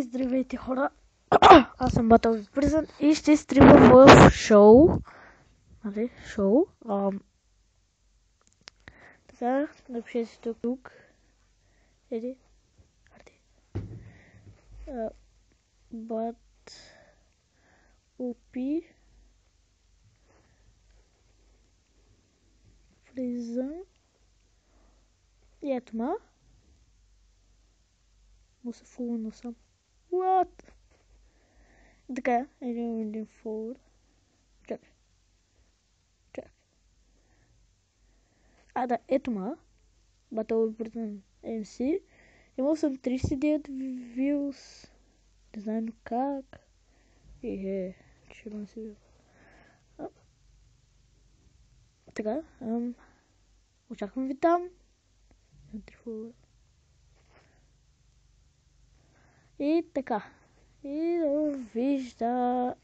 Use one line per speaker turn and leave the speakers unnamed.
И здравейте, хора! Аз съм Battle of Prison и ще стримам в шоу. Нали? Шоу. Така, напишете тук. Еди. Бат Опи Prison. И ето ма. Му се фулна съм. What? Така, един фул. Чакай. Да, ето ма. Battle of Prison MC. Имал съм 39 views. Не знам как. Ще имам си вил. Така, очаквам ви там. И така. И довижда.